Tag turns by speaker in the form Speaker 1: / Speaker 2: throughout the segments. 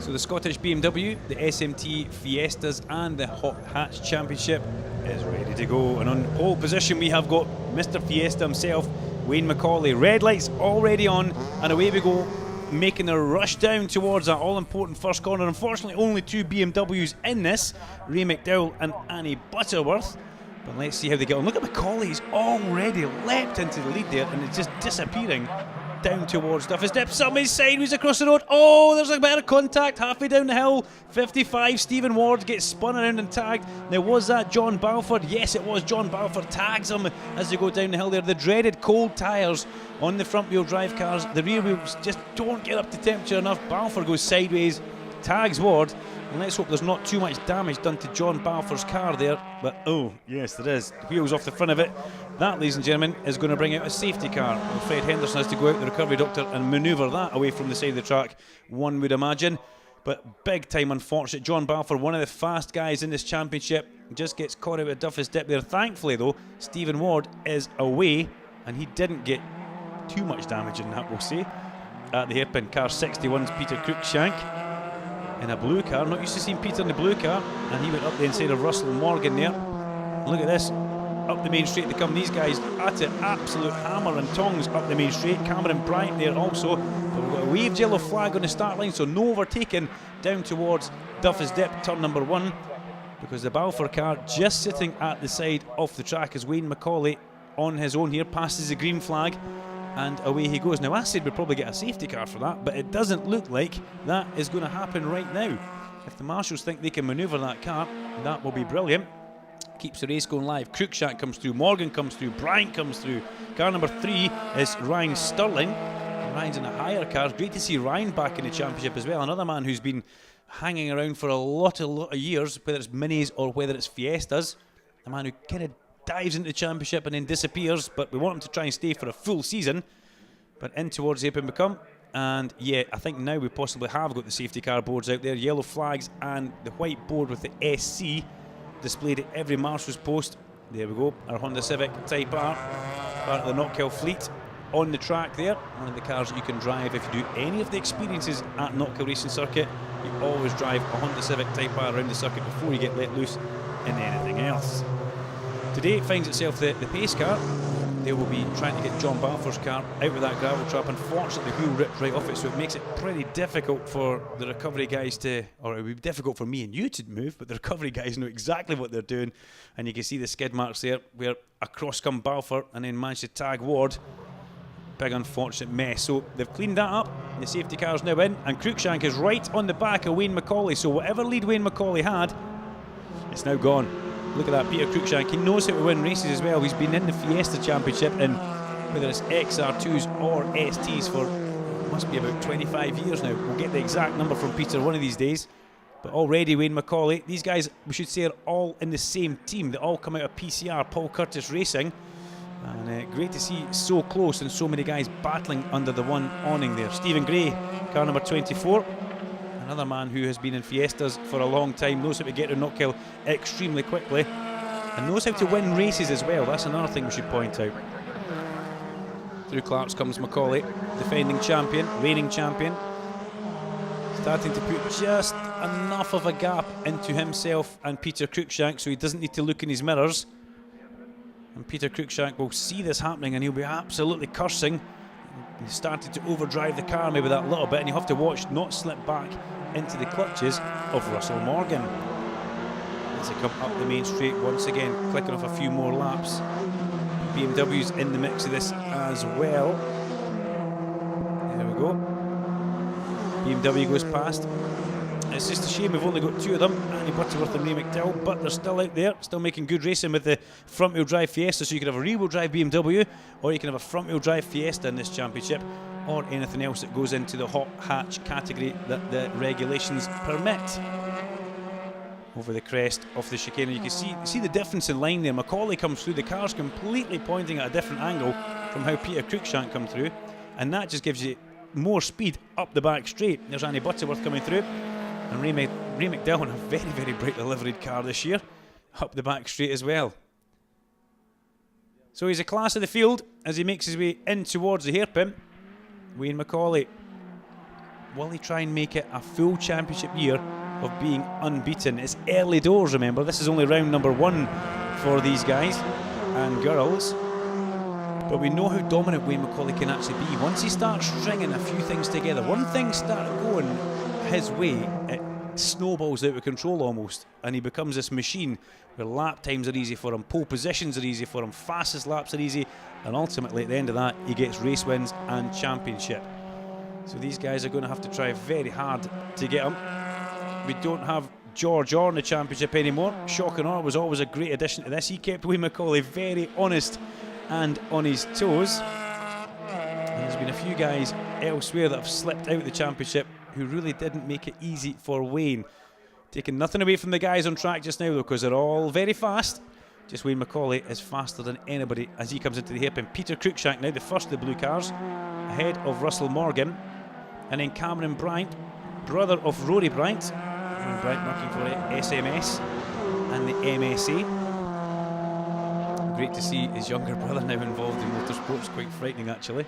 Speaker 1: So the Scottish BMW, the SMT Fiestas and the Hot Hatch Championship is ready to go. And on pole position we have got Mr. Fiesta himself, Wayne McCauley. Red lights already on and away we go, making a rush down towards that all-important first corner. Unfortunately only two BMWs in this, Ray McDowell and Annie Butterworth. But let's see how they get on. Look at McCauley, he's already leapt into the lead there and it's just disappearing down towards Duffus Dip. Somebody's sideways across the road. Oh, there's a bit of contact halfway down the hill. 55, Stephen Ward gets spun around and tagged. Now, was that John Balfour? Yes, it was. John Balfour tags him as they go down the hill there. The dreaded cold tyres on the front wheel drive cars. The rear wheels just don't get up to temperature enough. Balfour goes sideways, tags Ward. And let's hope there's not too much damage done to John Balfour's car there. But, oh, yes, there is. Wheels off the front of it. That, ladies and gentlemen, is going to bring out a safety car. Well, Fred Henderson has to go out, the recovery doctor, and manoeuvre that away from the side of the track, one would imagine. But big time unfortunate. John Balfour, one of the fast guys in this championship, just gets caught out of Duffus Dip there. Thankfully, though, Stephen Ward is away, and he didn't get too much damage in that, we'll say. At the hairpin, car 61's Peter Cruikshank in a blue car. Not used to seeing Peter in the blue car, and he went up the inside of Russell Morgan there. Look at this. Up the main straight they come, these guys at it, absolute hammer and tongs up the main straight. Cameron Bryant there also, but we've got a waved yellow flag on the start line, so no overtaking down towards Duffus Dip, turn number 1, because the Balfour car just sitting at the side of the track as Wayne McCauley on his own here passes the green flag and away he goes. Now I said we'd probably get a safety car for that, but it doesn't look like that is going to happen right now. If the marshals think they can manoeuvre that car, that will be brilliant. Keeps the race going live. Cruikshank comes through, Morgan comes through, Bryant comes through. Car number 3 is Ryan Stirling. Ryan's in a higher car. Great to see Ryan back in the championship as well. Another man who's been hanging around for a lot of years, whether it's Minis or whether it's Fiestas. A man who kind of dives into the championship and then disappears, but we want him to try and stay for a full season. But in towards the Open Become. And yeah, I think now we possibly have got the safety car boards out there. Yellow flags and the white board with the SC displayed at every marshal's post. There we go, our Honda Civic Type R, part of the Knockhill fleet on the track there. One of the cars that you can drive if you do any of the experiences at Knockhill Racing Circuit. You always drive a Honda Civic Type R around the circuit before you get let loose in anything else. Today it finds itself the pace car. They will be trying to get John Balfour's car out of that gravel trap. Unfortunately, the wheel ripped right off it, so it makes it pretty difficult for the recovery guys to, or it would be difficult for me and you to move, but the recovery guys know exactly what they're doing. And you can see the skid marks there, where across come Balfour and then managed to tag Ward. Big unfortunate mess. So they've cleaned that up. The safety car's now in, and Cruikshank is right on the back of Wayne McCauley. So whatever lead Wayne McCauley had, it's now gone. Look at that, Peter Cruikshank. He knows how to win races as well. He's been in the Fiesta Championship in whether it's XR2s or STs for must be about 25 years now. We'll get the exact number from Peter one of these days. But already Wayne McCauley, these guys we should say are all in the same team. They all come out of PCR, Paul Curtis Racing. And great to see so close and so many guys battling under the one awning there. Stephen Gray, car number 24. Another man who has been in Fiestas for a long time, knows how to get to Knockhill extremely quickly and knows how to win races as well. That's another thing we should point out. Through Clarks comes McCauley, defending champion, reigning champion. Starting to put just enough of a gap into himself and Peter Cruikshank so he doesn't need to look in his mirrors. And Peter Cruikshank will see this happening and he'll be absolutely cursing. He started to overdrive the car maybe that little bit, and you have to watch not slip back into the clutches of Russell Morgan. As they come up the main straight once again, clicking off a few more laps. BMW's in the mix of this as well. There we go. BMW goes past. It's just a shame we've only got 2 of them, Annie Butterworth and Ray McDowell, but they're still out there, still making good racing with the front-wheel drive Fiesta. So you can have a rear-wheel drive BMW, or you can have a front-wheel drive Fiesta in this championship, or anything else that goes into the hot hatch category that the regulations permit. Over the crest of the chicane, and you can see the difference in line there. McCauley comes through, the car's completely pointing at a different angle from how Peter Cruikshank come through, and that just gives you more speed up the back straight. There's Annie Butterworth coming through. And Ray McDowell in a very, very brightly liveried car this year, up the back straight as well. So he's a class of the field as he makes his way in towards the hairpin. Wayne McCauley will he try and make it a full championship year of being unbeaten? It's early doors, remember. This is only round number 1 for these guys and girls. But we know how dominant Wayne McCauley can actually be. Once he starts stringing a few things together, one thing starts going his way, it snowballs out of control almost, and he becomes this machine where lap times are easy for him, pole positions are easy for him, fastest laps are easy, and ultimately at the end of that he gets race wins and championship. So these guys are going to have to try very hard to get him. We don't have George Orr in the championship anymore. Shocking Orr was always a great addition to this. He kept Wayne McCauley very honest and on his toes. And there's been a few guys elsewhere that have slipped out of the championship who really didn't make it easy for Wayne. Taking nothing away from the guys on track just now though, because they're all very fast. Just Wayne McCauley is faster than anybody as he comes into the hairpin. Peter Cruikshank now, the first of the blue cars, ahead of Russell Morgan. And then Cameron Bryant, brother of Rory Bryant. Cameron Bryant working for SMS and the MSA. Great to see his younger brother now involved in motorsports, quite frightening actually.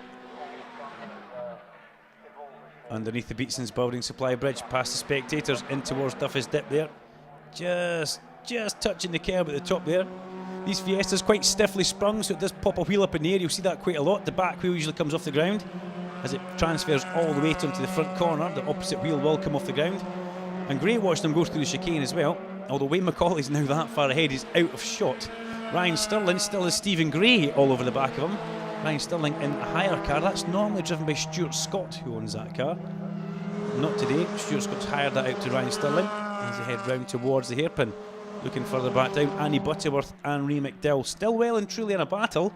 Speaker 1: Underneath the Beatson's Building Supply Bridge, past the spectators, in towards Duffy's Dip there. Just touching the curb at the top there. These Fiestas quite stiffly sprung, so it does pop a wheel up in the air. You'll see that quite a lot. The back wheel usually comes off the ground. As it transfers all the weight onto the front corner, the opposite wheel will come off the ground. And great watching them go through the chicane as well. Although Wayne McCauley's now that far ahead, he's out of shot. Ryan Stirling still has Stephen Gray all over the back of him. Ryan Stirling in a higher car. That's normally driven by Stuart Scott, who owns that car. Not today. Stuart Scott's hired that out to Ryan Stirling as they head round towards the hairpin. Looking further back down, Annie Butterworth and Ray McDowell still well and truly in a battle,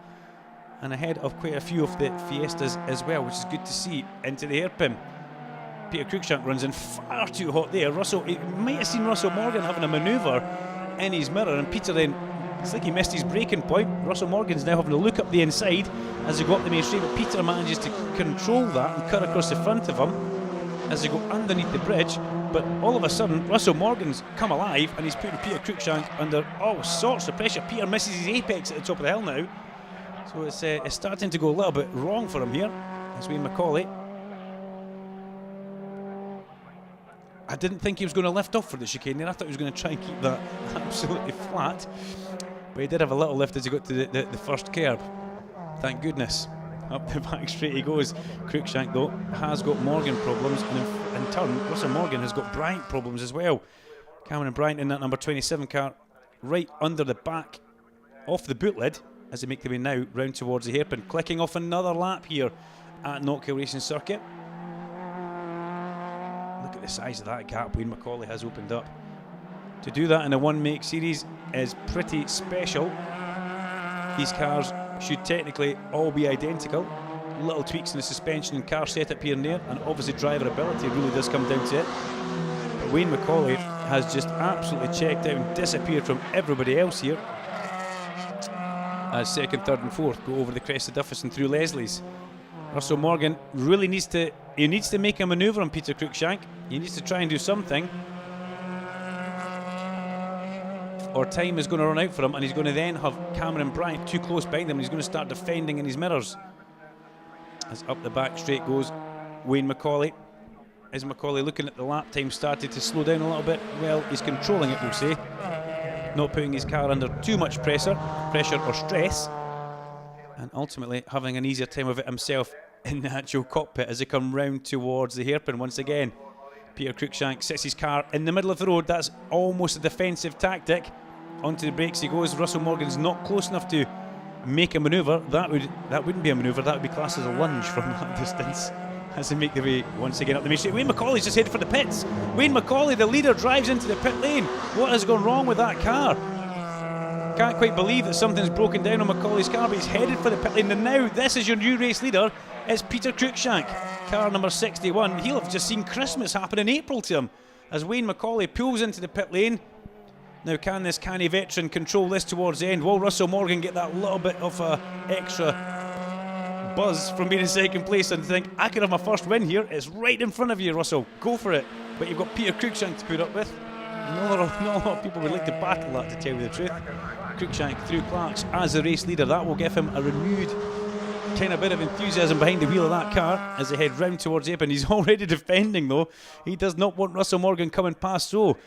Speaker 1: and ahead of quite a few of the Fiestas as well, which is good to see. Into the hairpin, Peter Cruikshank runs in far too hot there. Russell, you might have seen Russell Morgan having a manoeuvre in his mirror, and Peter then, it's like he missed his braking point. Russell Morgan's now having to look up the inside as they go up the main straight, but Peter manages to control that and cut across the front of him as they go underneath the bridge. But all of a sudden, Russell Morgan's come alive and he's putting Peter Cruikshank under all sorts of pressure. Peter misses his apex at the top of the hill now. So it's starting to go a little bit wrong for him here. It's Wayne McCauley. I didn't think he was going to lift off for the chicane there. I thought he was going to try and keep that absolutely flat. But he did have a little lift as he got to the first curb. Thank goodness. Up the back straight he goes. Cruikshank though has got Morgan problems, and in turn Russell Morgan has got Bryant problems as well. Cameron Bryant in that number 27 car, right under the back off the boot lid as they make their way now round towards the hairpin, clicking off another lap here at Knockhill Racing Circuit. Look at the size of that gap Wayne McCauley has opened up. To do that in a one-make series is pretty special. These cars should technically all be identical. Little tweaks in the suspension and car setup here and there, and obviously driver ability really does come down to it. But Wayne McCauley has just absolutely checked out and disappeared from everybody else here as second, third and fourth go over the crest of Duffus and through Leslie's. Russell Morgan really needs to make a manoeuvre on Peter Cruikshank. He needs to try and do something, or time is going to run out for him, and he's going to then have Cameron Bryant too close behind him, and he's going to start defending in his mirrors. As up the back straight goes Wayne McCauley. Is McCauley looking at the lap time started to slow down a little bit? Well, he's controlling it, we'll say. Not putting his car under too much pressure or stress, and ultimately having an easier time of it himself in the actual cockpit as they come round towards the hairpin once again. Peter Cruikshank sets his car in the middle of the road. That's almost a defensive tactic. Onto the brakes he goes. Russell Morgan's not close enough to make a manoeuvre. That wouldn't be a manoeuvre, that would be classed as a lunge from that distance as they make their way once again up the main straight. Wayne McCauley's just headed for the pits. Wayne McCauley, the leader, drives into the pit lane. What has gone wrong with that car? Can't quite believe that something's broken down on McCauley's car, but he's headed for the pit lane. And now this is your new race leader. It's Peter Cruikshank, car number 61. He'll have just seen Christmas happen in April to him as Wayne McCauley pulls into the pit lane. Now, can this canny veteran control this towards the end? Will Russell Morgan get that little bit of extra buzz from being in second place and think, I could have my first win here? It's right in front of you, Russell. Go for it. But you've got Peter Cruikshank to put up with. Not a lot of people would like to battle that, to tell you the truth. Cruikshank through Clark's as the race leader. That will give him a renewed kind of bit of enthusiasm behind the wheel of that car as they head round towards the apron. He's already defending though. He does not want Russell Morgan coming past. So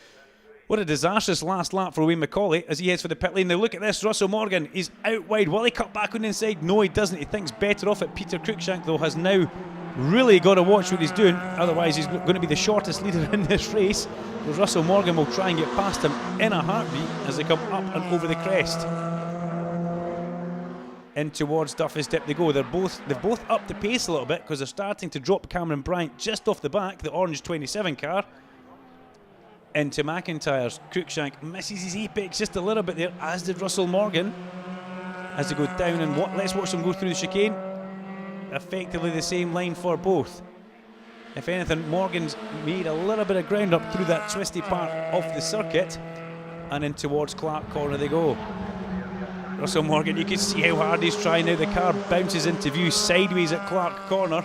Speaker 1: what a disastrous last lap for Wayne McCauley as he heads for the pit lane. Now look at this, Russell Morgan, he's out wide. Will he cut back on the inside? No, he doesn't. He thinks better off it. Peter Cruikshank though has now really got to watch what he's doing, otherwise he's going to be the shortest leader in this race, because Russell Morgan will try and get past him in a heartbeat as they come up and over the crest. In towards Duffy's Dip they go. They've both upped the pace a little bit because they're starting to drop Cameron Bryant just off the back, the orange 27 car. Into McIntyre's. Cruikshank misses his apex just a little bit there, as did Russell Morgan, as they go down. And let's watch them go through the chicane. Effectively the same line for both. If anything, Morgan's made a little bit of ground up through that twisty part of the circuit, and in towards Clark Corner they go. Russell Morgan, you can see how hard he's trying now. The car bounces into view sideways at Clark Corner,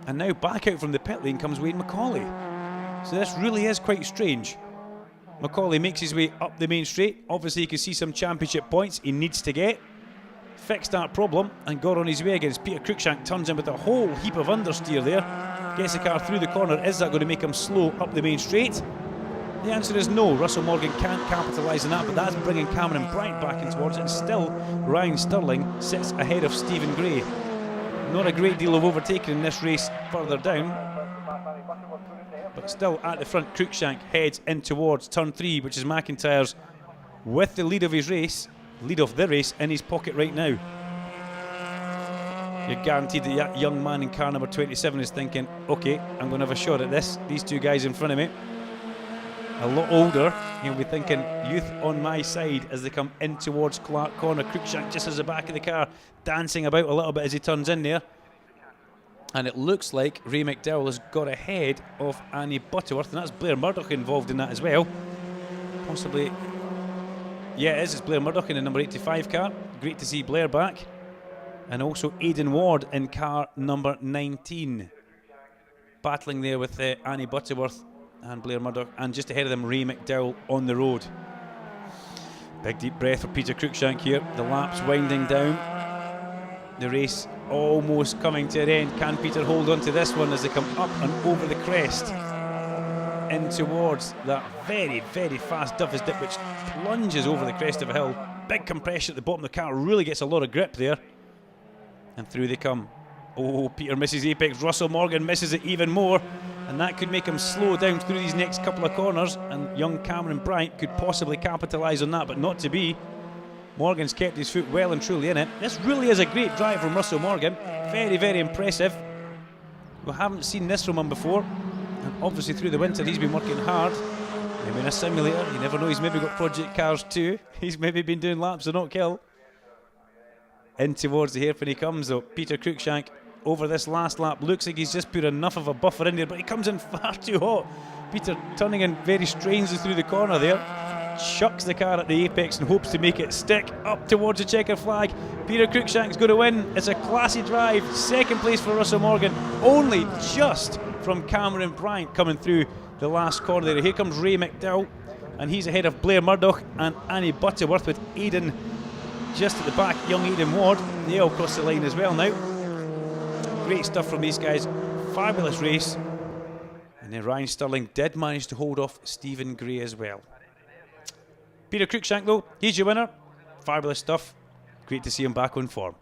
Speaker 1: and now back out from the pit lane comes Wayne McCauley. So this really is quite strange. McCauley makes his way up the main straight. Obviously you can see some championship points he needs to get. Fixed that problem and got on his way against Peter Cruikshank. Turns in with a whole heap of understeer there. Gets the car through the corner. Is that going to make him slow up the main straight? The answer is no. Russell Morgan can't capitalise on that, but that's bringing Cameron Bryant back in towards it, and still Ryan Stirling sits ahead of Stephen Gray. Not a great deal of overtaking in this race further down, but still at the front. Cruikshank heads in towards turn 3, which is McIntyre's, with the lead of the race in his pocket right now. You're guaranteed that that young man in car number 27 is thinking, okay, I'm going to have a shot at this. These two guys in front of me, a lot older, he'll be thinking youth on my side as they come in towards Clark Corner. Cruikshank just as the back of the car, dancing about a little bit as he turns in there. And it looks like Ray McDowell has got ahead of Annie Butterworth, and that's Blair Murdoch involved in that as well. Possibly, yeah, it is. It's Blair Murdoch in the number 85 car. Great to see Blair back. And also Aidan Ward in car number 19. Battling there with Annie Butterworth and Blair Murdoch, and just ahead of them Ray McDowell on the road. Big deep breath for Peter Cruikshank here. The lap's winding down. The race almost coming to an end. Can Peter hold on to this one as they come up and over the crest in towards that very, very fast Duffy's Dip, which plunges over the crest of a hill. Big compression at the bottom. The car really gets a lot of grip there, and through they come. Oh, Peter misses apex. Russell Morgan misses it even more, and that could make him slow down through these next couple of corners, and young Cameron Bryant could possibly capitalise on that, but not to be. Morgan's kept his foot well and truly in it. This really is a great drive from Russell Morgan. Very, very impressive. We haven't seen this from him before, and obviously through the winter he's been working hard. Maybe in a simulator, you never know, he's maybe got project cars too. He's maybe been doing laps of not kill. In towards the hairpin he comes though. Peter Cruikshank over this last lap looks like he's just put enough of a buffer in there, but he comes in far too hot. Peter turning in very strangely through the corner there, chucks the car at the apex and hopes to make it stick up towards the checker flag. Peter Cruikshank's going to win. It's a classy drive. Second place for Russell Morgan, only just from Cameron Bryant coming through the last corner there. Here comes Ray McDowell, and he's ahead of Blair Murdoch and Annie Butterworth, with Aidan just at the back, young Aidan Ward. They all cross the line as well now. Great stuff from these guys. Fabulous race. And then Ryan Stirling did manage to hold off Stephen Gray as well. Peter Cruikshank though, he's your winner. Fabulous stuff. Great to see him back on form.